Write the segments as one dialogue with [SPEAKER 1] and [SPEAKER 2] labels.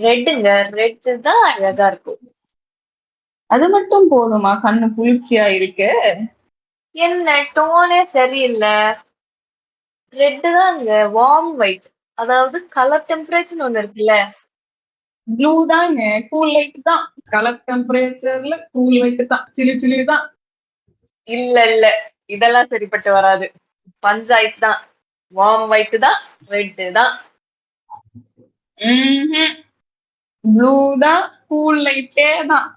[SPEAKER 1] ரெட்டுங்க. Red தான் அழகா இருக்கும்.
[SPEAKER 2] அது மட்டும் போதுமா கண்ணு குளிர்ச்சியா இருக்கு?
[SPEAKER 1] என்ன டோனே சரியில்ல. ரெட்டு தாங்க. Warm white. அதாவது கலர் டெம்பரேச்சர்னு ஒண்ணு இருக்குல்ல.
[SPEAKER 2] ப்ளூ தாங்க. கூல் லைட் தான். கலர் டெம்பரேச்சர்ல கூல் லைட் தான். சிலு சிலு தான்.
[SPEAKER 1] இல்ல. இதெல்லாம் சரிப்பட்டு வராது. பஞ்சாயத்து தான். வார்ம் ஒயிட் தான். ரெட்டு தான்.
[SPEAKER 2] ப்ளூ தான். கூல் லைட்டே தான்.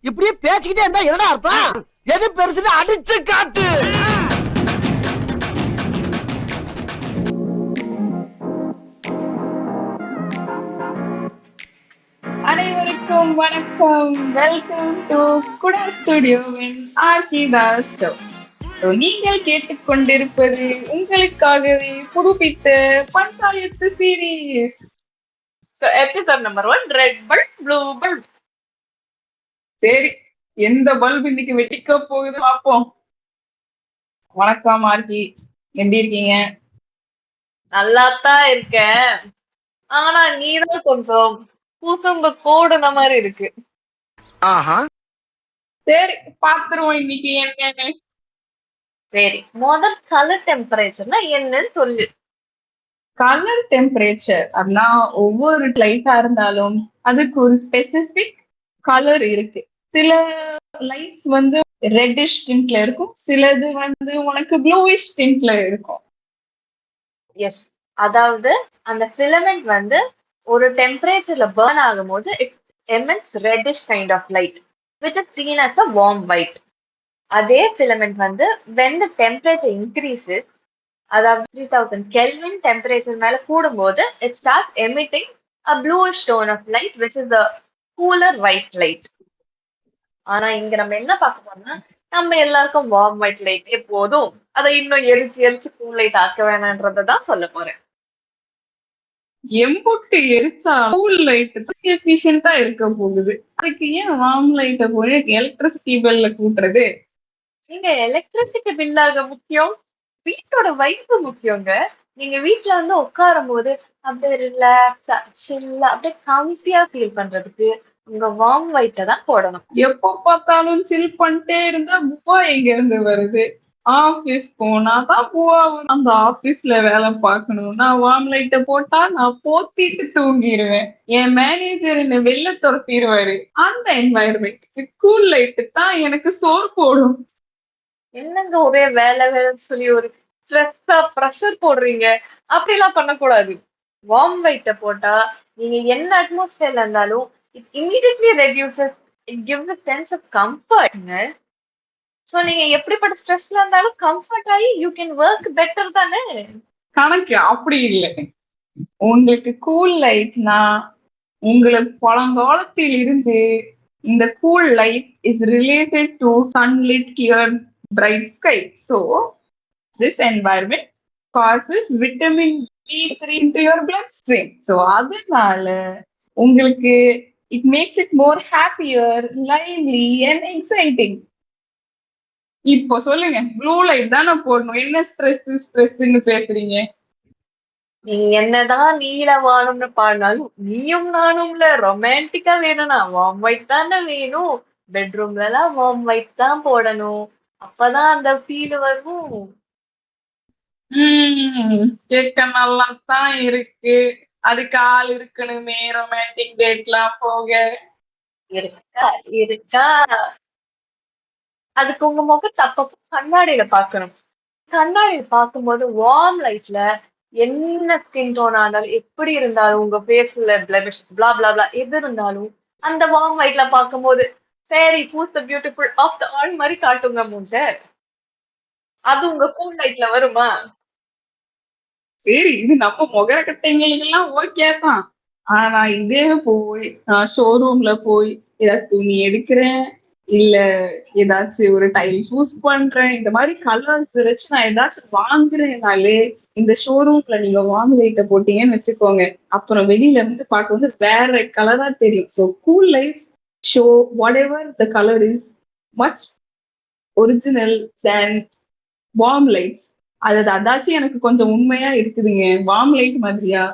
[SPEAKER 3] இப்படியே பேசிக்கிட்டே இருந்தா என்னடா அர்த்தம்? எது பெருசுன்னு அடிச்சு காட்டு.
[SPEAKER 2] அனைவருக்கும் வணக்கம். வெல்கம் டு குடா ஸ்டுடியோவின் ஆர்கிதாஸ் ஷோ. நீங்கள் கேட்டுக்கொண்டிருப்பது உங்களுக்காகவே புதுப்பித்த panchayat series.
[SPEAKER 1] Episode number 1 red bulb blue bulb.
[SPEAKER 2] சரி, எந்த பல்ப் இன்னைக்கு வெடிக்க போகுது பார்ப்போம். வணக்கம் ஆர்கி, எப்படி இருக்கீங்க?
[SPEAKER 1] நல்லாத்தான் இருக்கேன். ஆனா நீதான் கொஞ்சம் கூசங்க கோடுன மாதிரி இருக்கு.
[SPEAKER 2] சரி, பாத்துருவோம் இன்னைக்கு என்னன்னு.
[SPEAKER 1] சரி, முதல் கலர் டெம்பரேச்சர்னா என்னன்னு சொல்லு.
[SPEAKER 2] கலர் டெம்பரேச்சர் அப்படின்னா ஒவ்வொரு லைட்டா இருந்தாலும் அதுக்கு ஒரு ஸ்பெசிபிக் கலர் இருக்கு. சில லைட்ஸ் வந்து ரெட்டிஷ் டிண்ட்ல இருக்கும், சிலது வந்து உனக்கு ப்ளூயிஷ் டிண்ட்ல இருக்கும்.
[SPEAKER 1] எஸ், அதாவது அந்த ஃபிலமெண்ட் வந்து ஒரு டெம்பரேச்சர்ல பர்ன் ஆகும்போது it emits reddish kind of light which is seen as a warm white. அதே ஃபிலமெண்ட் வந்து when the temperature increases, அதாவது 3000 Kelvin டெம்பரேச்சர் மேல கூடும்போது it starts emitting a bluish tone of light which is the cooler white light. ஆனா இங்க நம்ம என்ன பார்க்க போறோம்னா, நம்ம எல்லாருக்கும் வார்ம் ஒயிட் லைட்டே போதும், அதை இன்னும் எரிச்சு கூல் லைட் ஆக்க வேணான்றதான் சொல்ல போறேன்.
[SPEAKER 2] எம்புட்டு எரிச்சா கூல் லைட் எஃபிஷியன்டா இருக்க போகுது. அதுக்கு ஏன் வார்ம் லைட்டை போய் எலக்ட்ரிசிட்டி பில்ல கூட்டுறது?
[SPEAKER 1] நீங்க எலக்ட்ரிசிட்டி பில்லாக முக்கியம், வீட்டோட வைப்பு முக்கியங்க. நீங்க வீட்டுல வந்து உட்காரும் போது அப்படியே ரிலாக்ஸா சில்லா அப்படியே கம்ஃபியா ஃபீல் பண்றதுக்கு உங்க வார்ம் ஒயிட்டை தான் போடணும்.
[SPEAKER 2] எப்ப பார்த்தாலும் சில் பண்ணிட்டே இருந்தா புவா எங்க இருந்து வருது? ஆபீஸ் போனாதான் புவா வரும். அந்த ஆபீஸ்ல வேலை பார்க்கணும்னா வார்ம் லைட்டை போட்டா நான் போத்திட்டு தூங்கிடுவேன். என் மேனேஜர் என்ன வெளில துரத்திடுவாரு. அந்த என்வாயர்மெண்ட்டுக்கு கூல் லைட்டு தான் எனக்கு சோறு போடும்.
[SPEAKER 1] என்னங்க ஒரே வேலை வேலைன்னு சொல்லி ஒரு ஸ்ட்ரெஸ்ஸா ப்ரெஷர் போடுறீங்க? அப்படிலாம் பண்ணக்கூடாது. வார்ம் ஒயிட்டை போட்டா நீங்க என்ன அட்மாஸ்பியர்ல இருந்தாலும் it immediately reduces, it gives a sense of கம்ஃபர்ட்ங்க. சோ நீங்க எப்படிப்பட்ட ஸ்ட்ரெஸ்ல இருந்தாலும் கம்ஃபர்ட் ஆகி யூ கேன் ஒர்க் பெட்டர் தானே.
[SPEAKER 2] கணக்கு அப்படி இல்லை. உங்களுக்கு கூல் லைட்னா உங்களுக்கு பழங்காலத்தில் இருந்து இந்த cool light is related to sunlit clear bright sky. So this environment causes vitamin D3 into your bloodstream. So அதனால உங்களுக்கு it makes it more happier, lively and exciting. இப்போ சொல்லுங்க, ப்ளூ லைட் தானே போடணும், என்ன ஸ்ட்ரெஸ்ன்னு பேசுறீங்க?
[SPEAKER 1] நீங்க என்னதான் நீல வானம்னு பாடினாலும் நீயும் நானும்ல ரொமான்டிக்கா வேணும்னா வார்ம் ஒயிட் தானே வேணும். பெட்ரூம்ல எல்லாம் வார்ம் ஒயிட் தான் போடணும், அப்பதான் அந்த ஃபீல் வரும்.
[SPEAKER 2] கேட்க நல்லா தான் இருக்கு. அதுக்கு ஆள் இருக்கணுமே ரொமான்டிக் டேட்லாம் போக.
[SPEAKER 1] இருக்கா. அதுக்கு உங்க முகத்தை அப்பப்போ கண்ணாடியில பாக்கணும். கண்ணாடியில பார்க்கும்போது வார்ம் லைட்ல என்ன ஸ்கின் டோனா இருந்தாலும் எப்படி இருந்தாலும் உங்க ஃபேஸ்ல பிளமிஷஸ் பிளா பிளா பிளா எது இருந்தாலும் அந்த வார்ம் லைட்ல பார்க்கும்போது சரி பூஸ் the beautiful of the all மாதிரி காட்டுங்க மூஞ்ச. அது உங்க கூல் லைட்ல வருமா?
[SPEAKER 2] சரி, இது நம்ம முகரக்கட்டைங்களுக்கு எல்லாம் ஓகே தான். ஆனா இதே போய் நான் ஷோரூம்ல போய் ஏதாவது துணி எடுக்கிறேன், இல்ல ஏதாச்சும் ஒரு டைல் சூஸ் பண்றேன், இந்த மாதிரி கலர்ஸ் வச்சு நான் ஏதாச்சும் வாங்குறேனாலே இந்த ஷோரூம்ல நீங்க வார்ம் லைட்டை போட்டீங்கன்னு வச்சுக்கோங்க, அப்புறம் வெளியில வந்து பார்க்க வந்து வேற கலரா தெரியும். So cool lights show what ever the colour is much original than warm lights. அதாச்சும் எனக்கு கொஞ்சம் உண்மையா இருக்குதுங்க. வார்ம் லைட் மாதிரியா?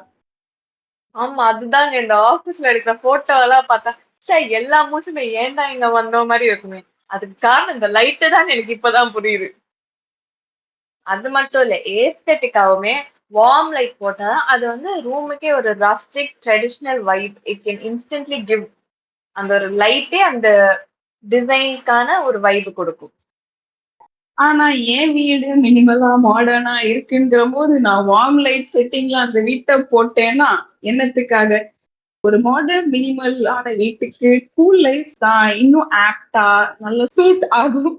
[SPEAKER 1] ஆமா, அதுதாங்க இந்த ஆபீஸ்ல எடுக்கிற போட்டோ எல்லாம் பார்த்தா, ச்சே எல்லா மூஞ்சுமே ஏன்டா இங்க வந்தோம் மாரி இருக்குமே. அதுக்கு காரணம் இந்த லைட்டு தான் எனக்கு இப்பதான் புரியுது. அது மட்டும் இல்ல, ஏஸ்தெட்டிக்காவுமே வார்ம் லைட் போட்டா அது வந்து ரூமுக்கே ஒரு rustic traditional vibe. It can instantly give அந்த ஒரு லைட்டே அந்த டிசைனுக்கான ஒரு வைப் கொடுக்கும்.
[SPEAKER 2] ஆனா என் வீடு மினிமலா மாடர்னா இருக்குங்கிற போது நான் வார்ம் லைட் செட்டிங்ல அந்த வீட்டை போட்டேன்னா என்னத்துக்காக? ஒரு மாடர்ன் மினிமல் ஆன வீட்டுக்கு கூல் லைட்ஸ் தான் இன்னும் ஆப்டா நல்ல சூட் ஆகும்.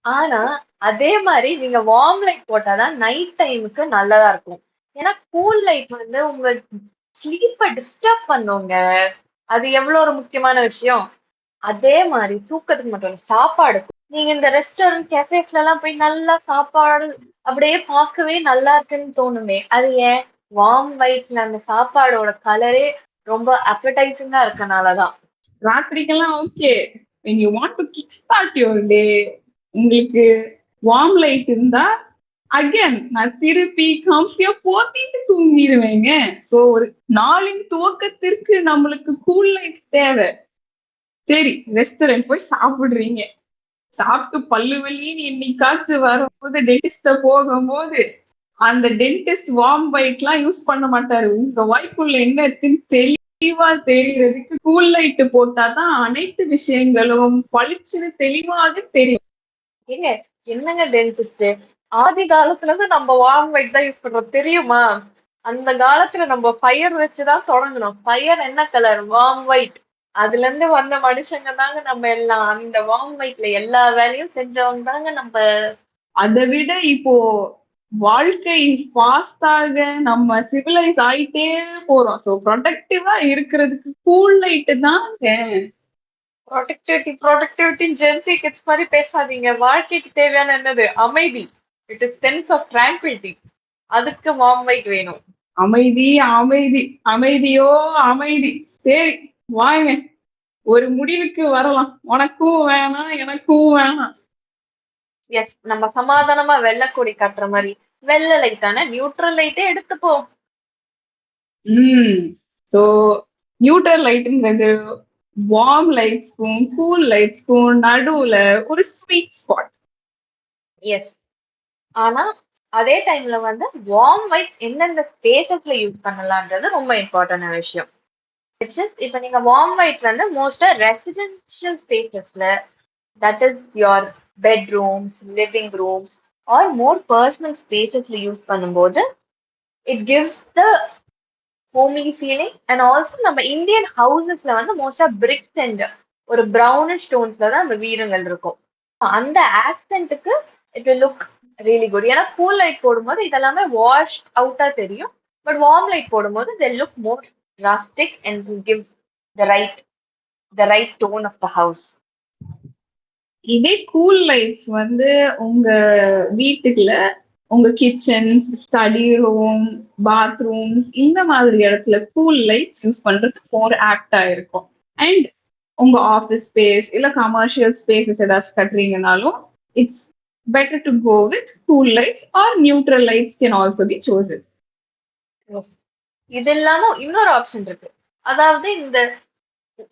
[SPEAKER 1] ஆனா அதே மாதிரி நீங்க வார்ம் லைட் போட்டாதான் நைட் டைமுக்கு நல்லதா இருக்கும். ஏன்னா கூல் லைட் வந்து உங்க ஸ்லீப்பை டிஸ்டர்ப் பண்ணுங்க. அது எவ்வளவு ஒரு முக்கியமான விஷயம். அதே மாதிரி தூக்கத்துக்கு மட்டும் இல்ல, சாப்பாடு. நீங்க இந்த ரெஸ்டாரண்ட் கெஃபேஸ்ல எல்லாம் போய் நல்லா சாப்பாடு அப்படியே பார்க்கவே நல்லா இருக்குன்னு தோணுமே. அது ஏன்? வார்ம் லைட்ல அந்த சாப்பாடோட கலரே ரொம்ப அப்படைசிங்கா இருக்கனாலதான்.
[SPEAKER 2] ராத்திரிக்கெல்லாம் okay. when you want to kick start your day, உங்களுக்கு வார்ம் லைட் இருந்தா அகைன் நான் திருப்பி கம்ஃபியா போத்திட்டு தூங்கிடுவேங்க. சோ ஒரு நாளின் துவக்கத்திற்கு நம்மளுக்கு கூல் லைட் தேவை. சரி, ரெஸ்டாரண்ட் போய் சாப்பிடுறீங்க. சாப்பிட்டு பல்லு வலின்னு என்னைக்காச்சும் வரும்போது டென்டிஸ்ட போகும்போது அந்த டென்டிஸ்ட் வார்ம் லைட் எல்லாம் யூஸ் பண்ண மாட்டாரு. உங்க வாய்க்குள்ள என்ன இருக்குன்னு தெளிவா தெரியறதுக்கு கூல் லைட் போட்டாதான் அனைத்து விஷயங்களும் பளிச்சுன்னு தெளிவாக தெரியும்.
[SPEAKER 1] ஏங்க என்னங்க டென்டிஸ்ட்? ஆதி காலத்துல இருந்து நம்ம வார்ம் லைட் தான் யூஸ் பண்றோம் தெரியுமா? அந்த காலத்துல நம்ம ஃபயர் வச்சுதான் தொடங்கணும். ஃபயர் என்ன கலர்? Warm white. அதுல இருந்து வந்த மனுஷங்க தாங்க நம்ம எல்லாம். அந்த வார்ம் ஒயிட்ல எல்லா வேலையும் செஞ்சவங்க தாங்க நம்ம.
[SPEAKER 2] அதை விட இப்போ வாழ்க்கை ஃபாஸ்டாக நம்ம சிவிலைஸ் ஆயிட்டே போறோம். சோ ப்ரொடக்டிவா இருக்கிறதுக்கு கூல் லைட் தாங்க.
[SPEAKER 1] ப்ரொடக்டிவிட்டி ஜென்சி கிட்ஸ் மாதிரி பேசாதீங்க. வாழ்க்கைக்கு தேவையான என்னது? அமைதி. It is sense of tranquillity. அதுக்கு வார்ம் ஒயிட் வேணும்.
[SPEAKER 2] அமைதி அமைதி அமைதியோ அமைதி. சரி, வாங்க ஒரு முடிவுக்கு வரலாம். உனக்கும் வேணாம் எனக்கும் வேணாம்.
[SPEAKER 1] எஸ், நம்ம சமாதானமா வெள்ளை கொடி காட்டுற மாதிரி வெள்ளை லைட்டான நியூட்ரல் லைட்டே எடுத்துப்போம்.
[SPEAKER 2] சோ நியூட்ரல் லைட்ங்கிறது வார்ம் லைட்ஸ்க்கும் கூல் லைட்ஸ்க்கும் நடுவுல ஒரு ஸ்வீட் ஸ்பாட்.
[SPEAKER 1] எஸ், ஆனா அதே டைம்ல வந்து வார்ம் லைட்ஸ் எந்தெந்த ஸ்பேசஸ்ல யூஸ் பண்ணலாம்ன்றது ரொம்ப இம்பார்ட்டன்டான விஷயம். இப்ப நீங்க வார்ம் லைட் வந்து மோஸ்டா ரெசிடென்ஷியல் ஸ்பேசஸ்ல, that is your bedrooms, living rooms or more personal ஸ்பேசஸ்ல யூஸ் பண்ணும்போது it gives the homely feeling. And also நம்ம இந்தியன் ஹவுசஸ்ல வந்து மோஸ்டா பிரிக்ஸ் அண்ட் ஒரு ப்ரௌனிஷ் ஸ்டோன்ஸ்ல தான் நம்ம வீடுகள் இருக்கும். அந்த ஆக்சென்ட்டுக்கு it will look really good. ஏன்னா கூல் லைட் போடும்போது இதெல்லாமே வாஷ் அவுட்டா தெரியும். பட் வார்ம் லைட் போடும்போது they look more rustic and will give the right tone of the house.
[SPEAKER 2] இதே கூல் லைட்ஸ் வந்து உங்க வீட்டுக்குள்ள உங்க கிச்சன்ஸ், ஸ்டடி ரூம், பாத்ரூம்ஸ் இந்த மாதிரி இடத்துல கூல் லைட்ஸ் யூஸ் பண்றது மோர் ஆக்டா இருக்கும். அண்ட் உங்க ஆஃபீஸ் ஸ்பேஸ் இல்ல கமர்ஷியல் ஸ்பேசஸ் ஏதாச்சும் கட்டுறீங்கனாலும் it's better to go with cool lights or neutral lights can also be chosen.
[SPEAKER 1] இது இல்லாம இன்னொரு ஆப்ஷன் இருக்கு. அதாவது இந்த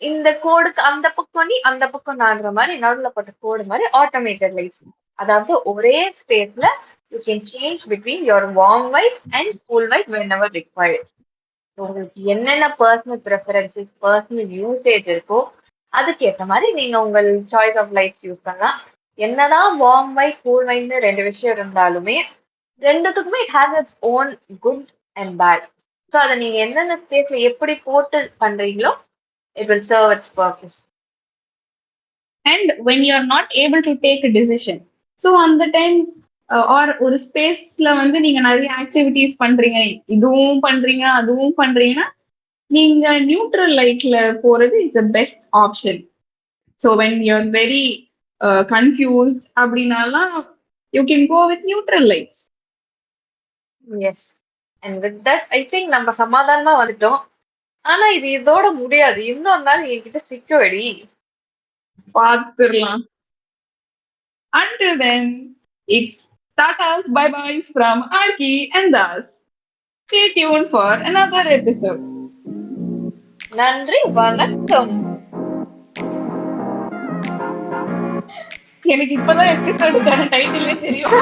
[SPEAKER 1] இந்த கோடுக்கு அந்த பக்கம் நீ அந்த பக்கம் நாடுற மாதிரி நடுவில் போட்ட கோடு மாதிரி ஆட்டோமேட்டட் லைட்ஸ். அதாவது ஒரே ஸ்பேஸ்ல you can change between your warm light and cool light when ever required. உங்களுக்கு என்னென்ன பர்சனல் ப்ரெஃபரன்சஸ், பர்சனல் யூசேஜ் இருக்கோ அதுக்கேற்ற மாதிரி நீங்க உங்கள் சாய்ஸ் ஆஃப் லைட்ஸ் யூஸ் பண்ணலாம். என்னதான் வார்ம் லைட் கூல் லைட்னு ரெண்டு விஷயம் இருந்தாலுமே ரெண்டுத்துக்குமே it has its own good and bad. So அதை நீங்க எந்தெந்த ஸ்பேஸ்ல எப்படி போட்டு பண்றீங்களோ it will serve its purpose.
[SPEAKER 2] And when you are not able to take a decision, so அந்த டைம் ஆர் ஒரு ஸ்பேஸ்ல வந்து நீங்க நிறைய ஆக்டிவிட்டிஸ் பண்றீங்க, இதுவும் பண்றீங்க அதுவும் பண்றீங்கன்னா நீங்க நியூட்ரல் லைட்ல போறது is a best option. So when you're very confused அப்படின்னாலாம் you can go with neutral lights.
[SPEAKER 1] Yes, and with that I think நம்ம சமாதானமா வந்துட்டோம். ஆனா இது இதோட முடியாது. இன்னொரு நாள் என்கிட்ட சிக்கடி
[SPEAKER 2] பார்த்துடலாம். Until then, it's tatas bye byes from Arki and Das. Stay tuned for another episode.
[SPEAKER 1] நன்றி, வணக்கம்.
[SPEAKER 2] எனக்கு இப்பதான் எபிசோடுக்கான டைட்டிலே தெரியும்.